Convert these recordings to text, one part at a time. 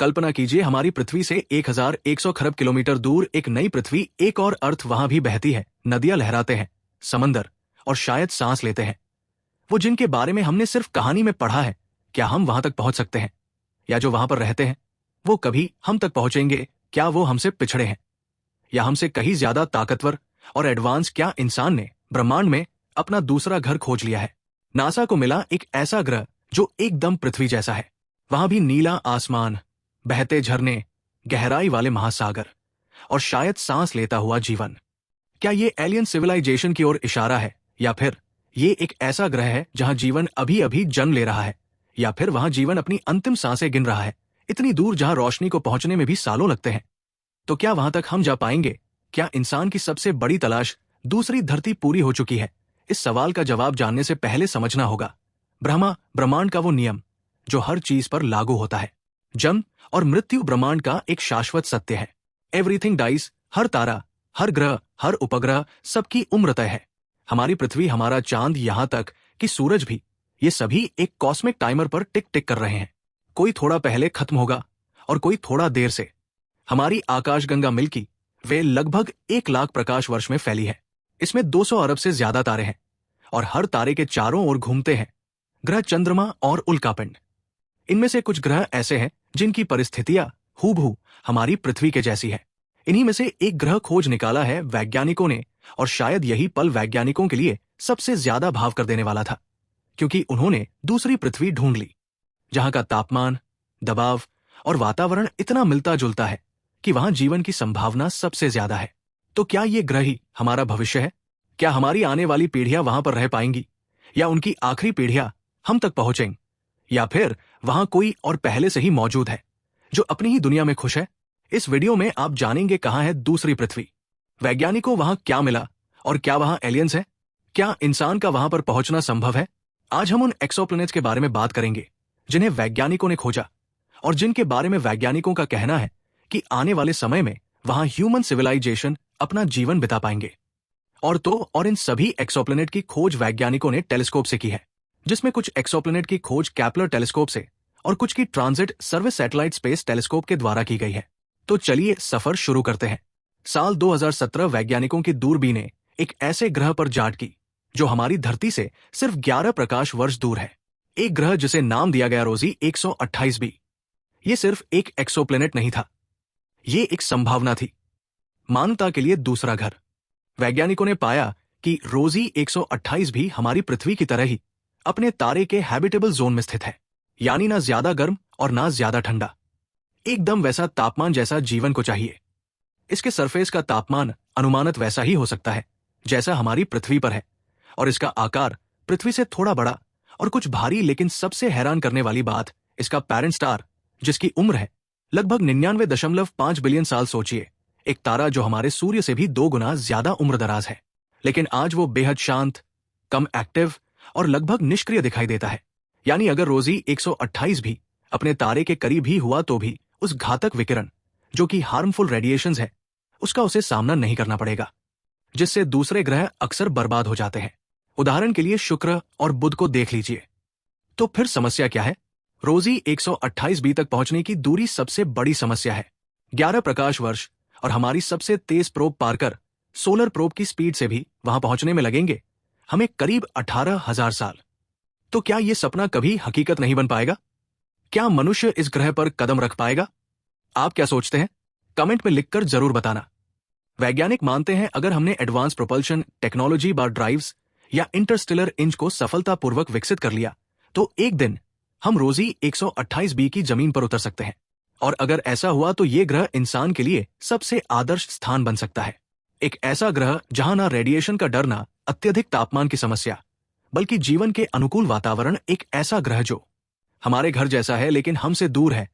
कल्पना कीजिए, हमारी पृथ्वी से 1100 खरब किलोमीटर दूर एक नई पृथ्वी, एक और अर्थ वहां भी बहती है, नदियां लहराते हैं, समंदर, और शायद सांस लेते हैं। वो जिनके बारे में हमने सिर्फ कहानी में पढ़ा है, क्या हम वहां तक पहुंच सकते हैं? या जो वहां पर रहते हैं, वो कभी हम तक पहुंचेंगे? क्या वो हमसे पिछड़े हैं, या हमसे कहीं ज्यादा ताकतवर और एडवांस? क्या इंसान ने ब्रह्मांड में अपना दूसरा घर खोज लिया है? नासा को मिला एक ऐसा ग्रह जो एकदम पृथ्वी जैसा है। वहां भी नीला आसमान, बहते झरने, गहराई वाले महासागर, और शायद सांस लेता हुआ जीवन। क्या ये एलियन सिविलाइजेशन की ओर इशारा है, या फिर ये एक ऐसा ग्रह है जहां जीवन अभी अभी जन्म ले रहा है, या फिर वहां जीवन अपनी अंतिम सांसें गिन रहा है, इतनी दूर जहां रोशनी को पहुंचने में भी सालों लगते हैं? तो क्या वहां तक हम जा पाएंगे? क्या इंसान की सबसे बड़ी तलाश, दूसरी धरती, पूरी हो चुकी है? इस सवाल का जवाब जानने से पहले समझना होगा ब्रह्मांड का वो नियम जो हर चीज पर लागू होता है। जन्म और मृत्यु ब्रह्मांड का एक शाश्वत सत्य है। Everything dies. हर तारा, हर ग्रह, हर उपग्रह, सबकी उम्र तय है। हमारी पृथ्वी, हमारा चांद, यहां तक कि सूरज भी, ये सभी एक कॉस्मिक टाइमर पर टिक टिक कर रहे हैं। कोई थोड़ा पहले खत्म होगा और कोई थोड़ा देर से। हमारी आकाशगंगा मिल्की वे लगभग 1 लाख प्रकाश वर्ष में फैली है। इसमें 200 अरब से ज्यादा तारे हैं, और हर तारे के चारों ओर घूमते हैं ग्रह, चंद्रमा और उल्कापिंड। इनमें से कुछ ग्रह ऐसे हैं जिनकी परिस्थितियां हूबहू हमारी पृथ्वी के जैसी है। इन्हीं में से एक ग्रह खोज निकाला है वैज्ञानिकों ने, और शायद यही पल वैज्ञानिकों के लिए सबसे ज्यादा भाव कर देने वाला था, क्योंकि उन्होंने दूसरी पृथ्वी ढूंढ ली जहां का तापमान, दबाव और वातावरण इतना मिलता जुलता है कि वहां जीवन की संभावना सबसे ज्यादा है। तो क्या ये ग्रह ही हमारा भविष्य है? क्या हमारी आने वाली पीढ़ियां वहां पर रह पाएंगी, या उनकी आखिरी पीढ़ियां हम तक पहुंचेंगी, या फिर वहां कोई और पहले से ही मौजूद है जो अपनी ही दुनिया में खुश है? इस वीडियो में आप जानेंगे कहां है दूसरी पृथ्वी, वैज्ञानिकों वहां क्या मिला, और क्या वहां एलियंस है? क्या इंसान का वहां पर पहुंचना संभव है? आज हम उन एक्सोप्लैनेट्स के बारे में बात करेंगे जिन्हें वैज्ञानिकों ने खोजा, और जिनके बारे में वैज्ञानिकों का कहना है कि आने वाले समय में वहां ह्यूमन सिविलाइजेशन अपना जीवन बिता पाएंगे। और इन सभी एक्सोप्लैनेट की खोज वैज्ञानिकों ने टेलीस्कोप से की है, जिसमें कुछ एक्सोप्लैनेट की खोज कैप्लर टेलीस्कोप से और कुछ की transit service satellite space telescope के द्वारा की गई है। तो चलिए सफर शुरू करते हैं। साल 2017 वैज्ञानिकों की दूरबीन ने एक ऐसे ग्रह पर जाट की जो हमारी धरती से सिर्फ 11 प्रकाश वर्ष दूर है। एक ग्रह जिसे नाम दिया गया रोजी 128b। ये सिर्फ एक एक्सोप्लैनेट नहीं था, ये एक संभावना थी, मानवता के लिए दूसरा घर। वैज्ञानिकों ने पाया कि रोजी 128 भी हमारी पृथ्वी की तरह ही अपने तारे के हैबिटेबल जोन में स्थित है, यानी ना ज्यादा गर्म और ना ज्यादा ठंडा, एकदम वैसा तापमान जैसा जीवन को चाहिए। इसके सरफेस का तापमान अनुमानित वैसा ही हो सकता है जैसा हमारी पृथ्वी पर है, और इसका आकार पृथ्वी से थोड़ा बड़ा और कुछ भारी। लेकिन सबसे हैरान करने वाली बात, इसका पेरेंट स्टार, जिसकी उम्र है लगभग 99.5 बिलियन साल। सोचिए, एक तारा जो हमारे सूर्य से भी 2 गुना ज्यादा उम्रदराज है, लेकिन आज वो बेहद शांत, कम एक्टिव और लगभग निष्क्रिय दिखाई देता है। यानी अगर रोजी 128 भी अपने तारे के करीब ही हुआ तो भी उस घातक विकिरण, जो कि हार्मफुल रेडिएशंस है, उसका उसे सामना नहीं करना पड़ेगा, जिससे दूसरे ग्रह अक्सर बर्बाद हो जाते हैं। उदाहरण के लिए शुक्र और बुध को देख लीजिए। तो फिर समस्या क्या है? रोजी 128b तक पहुंचने की दूरी सबसे बड़ी समस्या है। 11 प्रकाश वर्ष और हमारी सबसे तेज प्रोब पार्कर सोलर प्रोब की स्पीड से भी वहां पहुंचने में लगेंगे हमें करीब 18,000 साल। तो क्या यह सपना कभी हकीकत नहीं बन पाएगा? क्या मनुष्य इस ग्रह पर कदम रख पाएगा? आप क्या सोचते हैं? कमेंट में लिखकर जरूर बताना। वैज्ञानिक मानते हैं अगर हमने एडवांस प्रोपल्शन टेक्नोलॉजी बार ड्राइव्स या इंटरस्टेलर इंच को सफलतापूर्वक विकसित कर लिया, तो एक दिन हम रोजी 128b की जमीन पर उतर सकते हैं। और अगर ऐसा हुआ तो ये ग्रह इंसान के लिए सबसे आदर्श स्थान बन सकता है। एक ऐसा ग्रह जहां ना रेडिएशन का डर, ना अत्यधिक तापमान की समस्या, बल्कि जीवन के अनुकूल वातावरण। एक ऐसा ग्रह जो हमारे घर जैसा है लेकिन हमसे दूर है,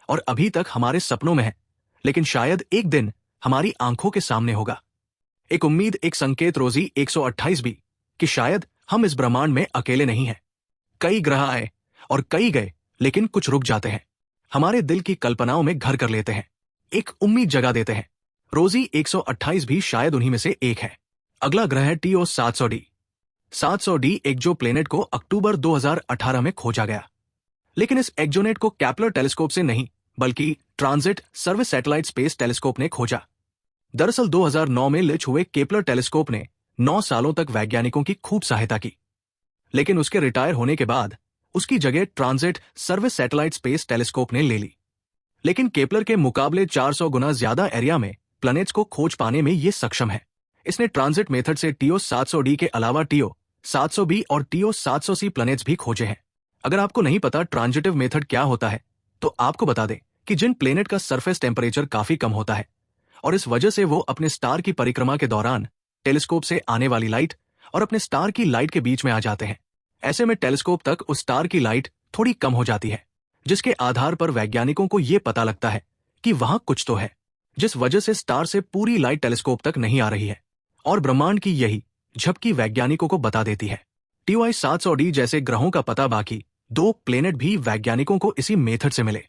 और अभी तक हमारे सपनों में है, लेकिन शायद एक दिन हमारी आंखों के सामने होगा। एक उम्मीद, एक संकेत रोजी 128b कि शायद हम इस ब्रह्मांड में अकेले नहीं हैं। कई ग्रह आए और कई गए, लेकिन कुछ रुक जाते हैं, हमारे दिल की कल्पनाओं में घर कर लेते हैं, एक उम्मीद जगा देते हैं। रोजी 128 भी शायद उन्हीं में से एक है। अगला ग्रह है TO 700d। 700d exo planet को अक्टूबर 2018 में खोजा गया, लेकिन इस एक्जोनेट को कैप्लर टेलीस्कोप से नहीं बल्कि transit service satellite space telescope ने खोजा। दरअसल 2009 में लॉन्च हुए केपलर टेलीस्कोप ने 9 सालों तक वैज्ञानिकों की खूब सहायता की, लेकिन उसके रिटायर होने के बाद उसकी जगह transit service satellite space telescope ने ले ली। लेकिन केपलर के मुकाबले 400 गुना ज्यादा एरिया में प्लैनेट्स को खोज पाने में ये सक्षम है। इसने ट्रांजिट मेथड से TO 700D के अलावा TO 700B और TO 700C प्लैनेट्स भी खोजे हैं। अगर आपको नहीं पता ट्रांजिटिव मेथड क्या होता है, तो आपको बता दें कि जिन प्लेनेट का सरफेस टेम्परेचर काफी कम होता है और इस वजह से वो अपने स्टार की परिक्रमा के दौरान टेलीस्कोप से आने वाली लाइट और अपने स्टार की लाइट के बीच में आ जाते हैं। ऐसे में टेलीस्कोप तक उस स्टार की लाइट थोड़ी कम हो जाती है, जिसके आधार पर वैज्ञानिकों को यह पता लगता है कि वहां कुछ तो है, जिस वजह से स्टार से पूरी लाइट टेलीस्कोप तक नहीं आ रही है। और ब्रह्मांड की यही झपकी वैज्ञानिकों को बता देती है। TOI 700D जैसे ग्रहों का पता बाकी 2 प्लेनेट भी वैज्ञानिकों को इसी मेथड से मिले।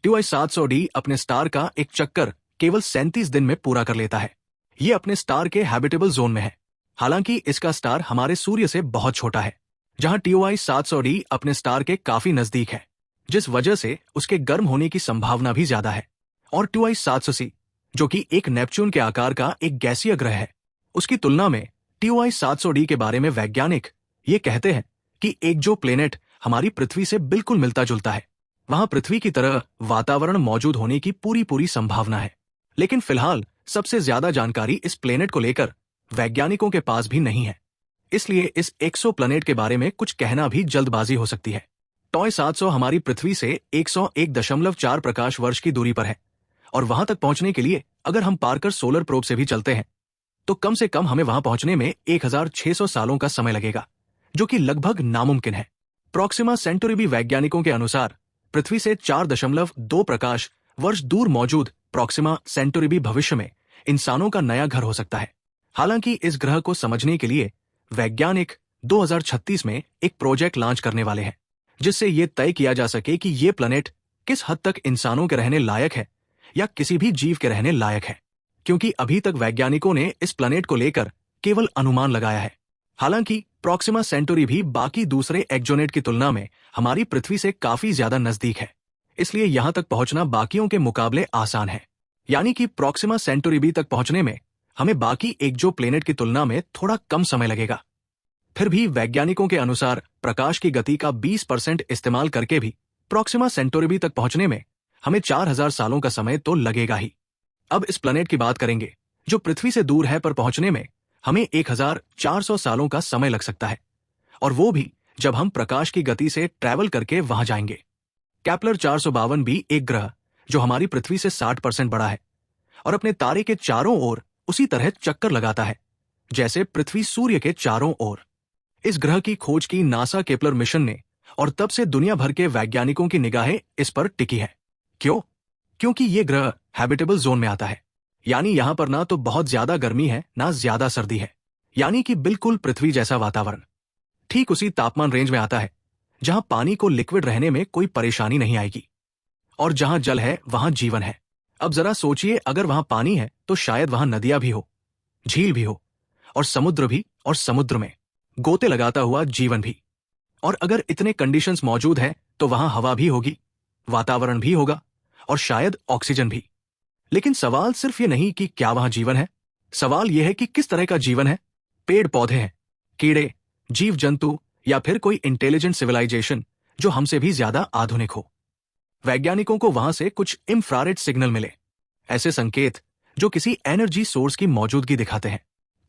TOI 700D अपने स्टार का एक चक्कर केवल 37 दिन में पूरा कर लेता है। ये अपने स्टार के हैबिटेबल जोन में है। हालांकि इसका स्टार हमारे सूर्य से बहुत छोटा है, जहां TOI 700D अपने स्टार के काफी नजदीक है, जिस वजह से उसके गर्म होने की संभावना भी ज्यादा है। और TOI 700C, जो कि एक नेपच्यून के आकार का एक गैसीय ग्रह है, उसकी तुलना में TOI 700D के बारे में वैज्ञानिक ये कहते हैं कि एक जो प्लेनेट हमारी पृथ्वी से बिल्कुल मिलता जुलता है, वहां पृथ्वी की तरह वातावरण मौजूद होने की पूरी संभावना है। लेकिन फिलहाल सबसे ज्यादा जानकारी इस प्लेनेट को लेकर वैज्ञानिकों के पास भी नहीं है, इसलिए इस एक्सो प्लेनेट के बारे में कुछ कहना भी जल्दबाजी हो सकती है। TOI 700 हमारी पृथ्वी से 101.4 प्रकाश वर्ष की दूरी पर है, और वहां तक पहुंचने के लिए अगर हम पार्कर सोलर प्रोब से भी चलते हैं तो कम से कम हमें वहां पहुंचने में 1600 सालों का समय लगेगा, जो कि लगभग नामुमकिन है। प्रॉक्सिमा सेंटोरी वैज्ञानिकों के अनुसार पृथ्वी से 4.2 प्रकाश वर्ष दूर मौजूद प्रॉक्सिमा सेंटोरी भविष्य में इंसानों का नया घर हो सकता है। हालांकि इस ग्रह को समझने के लिए वैज्ञानिक 2036 में एक प्रोजेक्ट लॉन्च करने वाले हैं, जिससे ये तय किया जा सके कि ये प्लैनेट किस हद तक इंसानों के रहने लायक है या किसी भी जीव के रहने लायक है, क्योंकि अभी तक वैज्ञानिकों ने इस प्लैनेट को लेकर केवल अनुमान लगाया है। हालांकि प्रॉक्सिमा सेंटोरी भी बाकी दूसरे एक्सोनेट की तुलना में हमारी पृथ्वी से काफी ज्यादा नजदीक है, इसलिए यहां तक पहुंचना बाकियों के मुकाबले आसान है। यानी कि प्रॉक्सिमा सेंटोरी तक पहुंचने में हमें बाकी एक्सो प्लेनेट की तुलना में थोड़ा कम समय लगेगा। फिर भी वैज्ञानिकों के अनुसार प्रकाश की गति का 20% इस्तेमाल करके भी प्रॉक्सिमा सेंटोरी तक पहुंचने में हमें 4000 सालों का समय तो लगेगा ही। अब इस प्लैनेट की बात करेंगे जो पृथ्वी से दूर है, पर पहुंचने में हमें 1400 सालों का समय लग सकता है, और वो भी जब हम प्रकाश की गति से ट्रैवल करके वहां जाएंगे। केपलर 452 भी एक ग्रह जो हमारी पृथ्वी से 60% बड़ा है और अपने तारे के चारों ओर उसी तरह चक्कर लगाता है जैसे पृथ्वी सूर्य के चारों ओर। इस ग्रह की खोज की नासा केपलर मिशन ने, और तब से दुनिया भर के वैज्ञानिकों की निगाहें इस पर टिकी है। क्यों? क्योंकि ये ग्रह हैबिटेबल जोन में आता है, यानी यहां पर ना तो बहुत ज्यादा गर्मी है ना ज्यादा सर्दी है, यानी कि बिल्कुल पृथ्वी जैसा वातावरण। ठीक उसी तापमान रेंज में आता है जहां पानी को लिक्विड रहने में कोई परेशानी नहीं आएगी, और जहां जल है वहां जीवन है। अब जरा सोचिए, अगर वहां पानी है तो शायद वहां नदियां भी हो, झील भी हो, और समुद्र भी, और समुद्र में गोते लगाता हुआ जीवन भी। और अगर इतने कंडीशंस मौजूद हैं तो वहां हवा भी होगी, वातावरण भी होगा, और शायद ऑक्सीजन भी। लेकिन सवाल सिर्फ ये नहीं कि क्या वहां जीवन है, सवाल यह है कि किस तरह का जीवन है। पेड़ पौधे हैं, कीड़े, जीव जंतु, या फिर कोई इंटेलिजेंट सिविलाइजेशन जो हमसे भी ज्यादा आधुनिक हो। वैज्ञानिकों को वहां से कुछ इंफ्रारेड सिग्नल मिले, ऐसे संकेत जो किसी एनर्जी सोर्स की मौजूदगी दिखाते हैं।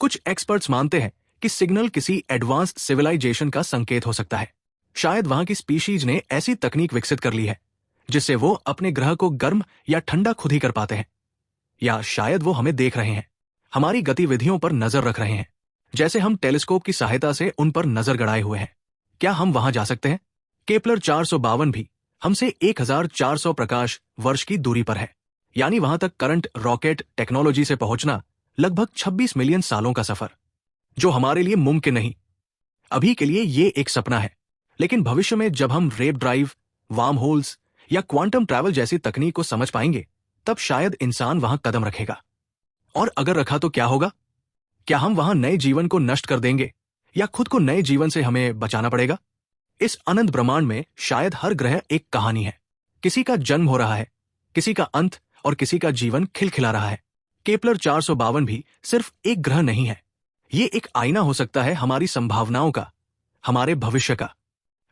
कुछ एक्सपर्ट्स मानते हैं कि सिग्नल किसी एडवांस्ड सिविलाइजेशन का संकेत हो सकता है। शायद वहां की स्पीशीज ने ऐसी तकनीक विकसित कर ली है जिससे वो अपने ग्रह को गर्म या ठंडा खुद ही कर पाते हैं, या शायद वो हमें देख रहे हैं, हमारी गतिविधियों पर नजर रख रहे हैं, जैसे हम टेलीस्कोप की सहायता से उन पर नजर गड़ाए हुए हैं। क्या हम वहां जा सकते हैं? केपलर 452 भी हमसे 1400 प्रकाश वर्ष की दूरी पर है, यानी वहां तक करंट रॉकेट टेक्नोलॉजी से पहुंचना लगभग 26 मिलियन सालों का सफर, जो हमारे लिए मुमकिन नहीं। अभी के लिए ये एक सपना है, लेकिन भविष्य में जब हम रेप ड्राइव, वार्म होल्स या क्वांटम ट्रैवल जैसी तकनीक को समझ पाएंगे, तब शायद इंसान वहां कदम रखेगा। और अगर रखा तो क्या होगा? क्या हम वहां नए जीवन को नष्ट कर देंगे, या खुद को नए जीवन से हमें बचाना पड़ेगा? इस अनंत ब्रह्मांड में शायद हर ग्रह एक कहानी है। किसी का जन्म हो रहा है, किसी का अंत और किसी का जीवन खिलखिला रहा है। केपलर 452 भी सिर्फ एक ग्रह नहीं है। ये एक आईना हो सकता है हमारी संभावनाओं का, हमारे भविष्य का।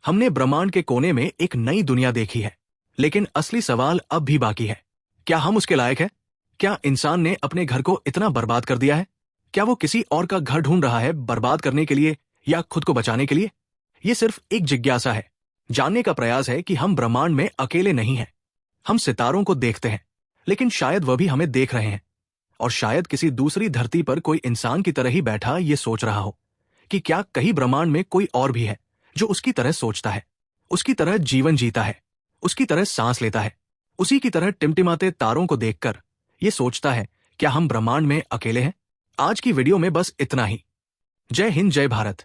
हमने ब्रह्मांड के कोने में एक नई दुनिया देखी है, लेकिन असली सवाल अब भी बाकी है। क्या हम उसके लायक हैं? क्या इंसान ने अपने घर को इतना बर्बाद कर दिया है? क्या वो किसी और का घर ढूंढ रहा है बर्बाद करने के लिए या खुद को बचाने के लिए? ये सिर्फ एक जिज्ञासा है, जानने का प्रयास है कि हम ब्रह्मांड में अकेले नहीं हैं। हम सितारों को देखते हैं, लेकिन शायद वह भी हमें देख रहे हैं। और शायद किसी दूसरी धरती पर कोई इंसान की तरह ही बैठा ये सोच रहा हो कि क्या कहीं ब्रह्मांड में कोई और भी है जो उसकी तरह सोचता है, उसकी तरह जीवन जीता है, उसकी तरह सांस लेता है, उसी की तरह टिमटिमाते तारों को देखकर ये सोचता है, क्या हम ब्रह्मांड में अकेले हैं? आज की वीडियो में बस इतना ही। जय हिंद, जय भारत।